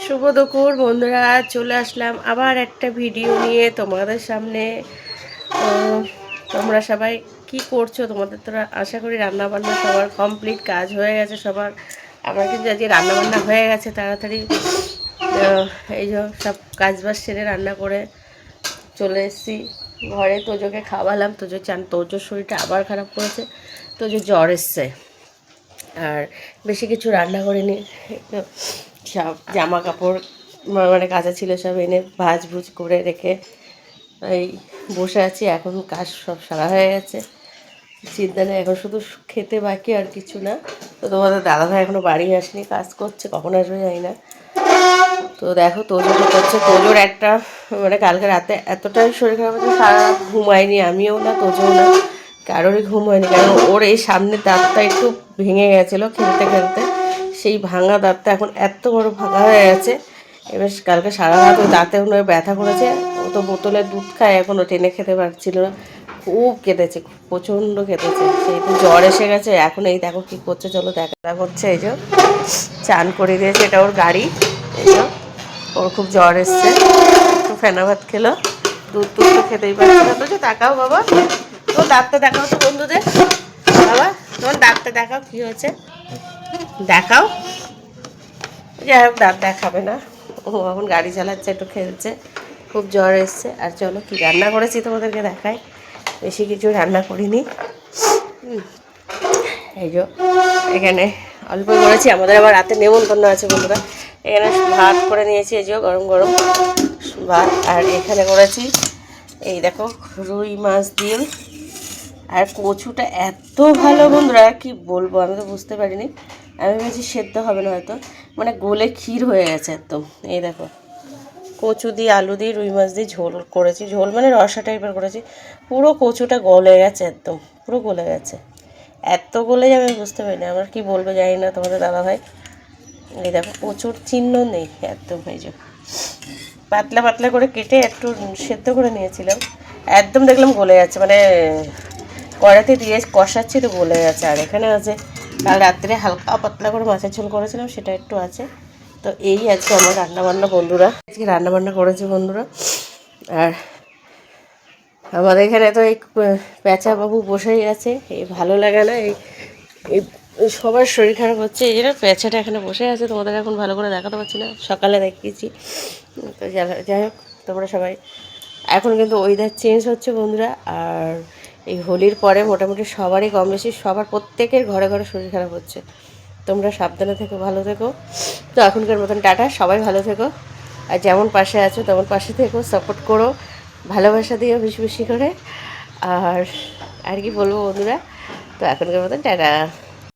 শুভ দুপুর বন্ধুরা, চলে আসলাম আবার একটা ভিডিও নিয়ে তোমাদের সামনে। তো তোমরা সবাই কি করছো? তোমাদের তো আশা করি রান্না বান্না সবার কমপ্লিট, কাজ হয়ে গেছে সবার। আমার কিন্তু আজকে রান্না বান্না হয়ে গেছে তাড়াতাড়ি। এই যে সব কাজ বাজ সেরে রান্না করে চলে এসেছি ঘরে। তোজোকে খাওয়ালাম, তোজোর শরীরটা আবার খারাপ করেছে, তোজোর জ্বর এসছে। আর বেশি কিছু রান্না করিনি, সব জামা কাপড় মানে কাঁচা ছিল সব এনে ভাজ ভুজ করে রেখে এই বসে আছি। এখন কাজ সব সারা হয়ে গেছে, চিন্তা নেই, এখন শুধু খেতে বাকি আর কিছু না। তো তোমাদের দাদাভাই এখনও বাড়ি আসেনি, কাজ করছে, কখন আসবে জানি না। তো দেখো তোজো করছে। তোজোর একটা মানে কালকে রাতে এতটাই শরীর খারাপ হচ্ছে, সারা রাত ঘুমায়নি, আমিও না তোজোও না, কারোরই ঘুম হয়নি। কারণ ওর এই সামনের দাঁতটা একটু ভেঙে গেছিলো খেলতে খেলতে, সেই ভাঙা দাঁতটা এখন এত বড় ভাঙা হয়ে গেছে। এবার কালকে সারা রাত ওই দাঁতে ওনার ব্যথা করেছে। ও তো বোতলে দুধ খায়, এখনও টেনে খেতে পারছিল না, খুব কেঁদেছে, প্রচণ্ড কেঁদেছে। সেই তো জ্বর এসে গেছে, এখন এই দেখো কী করছে, চলো দেখা করছে। এই যে চান করে দিয়েছে, এটা ওর গাড়ি। এই যে ওর খুব জ্বর এসছে, একটু ফেনা ভাত খেলো, দুধ তো খেতেই পারছে না। তো যে তাকাও বাবা, তো দাঁতটা দেখাও তো বন্ধুদের। বাবা তোমার দাঁতটা দেখাও, কী হয়েছে দেখাও। যাই হোক দাঁত দেখাবে না, ও এখন গাড়ি চালাচ্ছে, একটু খেলছে, খুব জ্বর এসছে। আর চলো কী রান্না করেছি তোমাদেরকে দেখাই। বেশি কিছু রান্না করিনি, এই যে এখানে অল্প করেছি। আমাদের আবার রাতে নেমন্তন্ন আছে বন্ধুরা। এখানে ভাত করে নিয়েছি, এই যে গরম গরম ভাত। আর এখানে করেছি এই দেখো রুই মাছ দিয়ে। আর কচুটা এত ভালো বন্ধুরা, কি বলবো, আমি তো বুঝতে পারিনি। আমি ভেবেছি সেদ্ধ হবে না হয়তো, মানে গলে ক্ষীর হয়ে গেছে একদম। এই দেখো কচু দিয়ে আলু দিয়ে রুই মাছ দিয়ে ঝোল করেছি, ঝোল মানে রসা টাইপের করেছি। পুরো কচুটা গলে গেছে একদম, পুরো গলে গেছে। এত গলে যাবে আমি বুঝতে পারিনি। আমার কি বলবো জানি না তোমাদের দাদাভাই। এই দেখো কচুর চিহ্ন নেই একদম। এই যে পাতলা পাতলা করে কেটে একটু সেদ্ধ করে নিয়েছিলাম, একদম দেখলাম গলে যাচ্ছে, মানে কড়াতে দিয়ে কষাচ্ছি তো গলে গেছে। আর এখানে আছে কাল রাত্রে হালকা পাতলা করে মাছের ঝোল করেছিলাম, সেটা একটু আছে। তো এই আজকে আমার রান্নাবান্না বন্ধুরা, আজকে রান্নাবান্না করেছে বন্ধুরা। আর আমাদের এখানে তো এই পেঁচা বাবু বসেই আছে, এই ভালো লাগে না, এই এই সবার শরীর খারাপ হচ্ছে, এই জন্য পেঁচাটা এখানে বসে আছে। তোমাদের এখন ভালো করে দেখাতে পারছি না, সকালে দেখিয়েছি। তো যাই হোক তোমরা সবাই, এখন কিন্তু ওয়েদার চেঞ্জ হচ্ছে বন্ধুরা। আর এই হোলির পরে মোটামুটি সবারই কম বেশি, সবার প্রত্যেকের ঘরে ঘরে শরীর খারাপ হচ্ছে। তোমরা সাবধানে থেকো, ভালো থেকো। তো এখনকার মতন টাটা, সবাই ভালো থেকো। আর যেমন পাশে আছো তেমন পাশে থেকো, সাপোর্ট করো, ভালোবাসা দিও বেশি বেশি করে। আর আর কি বলবো বন্ধুরা, তো এখনকার মতন টাটা।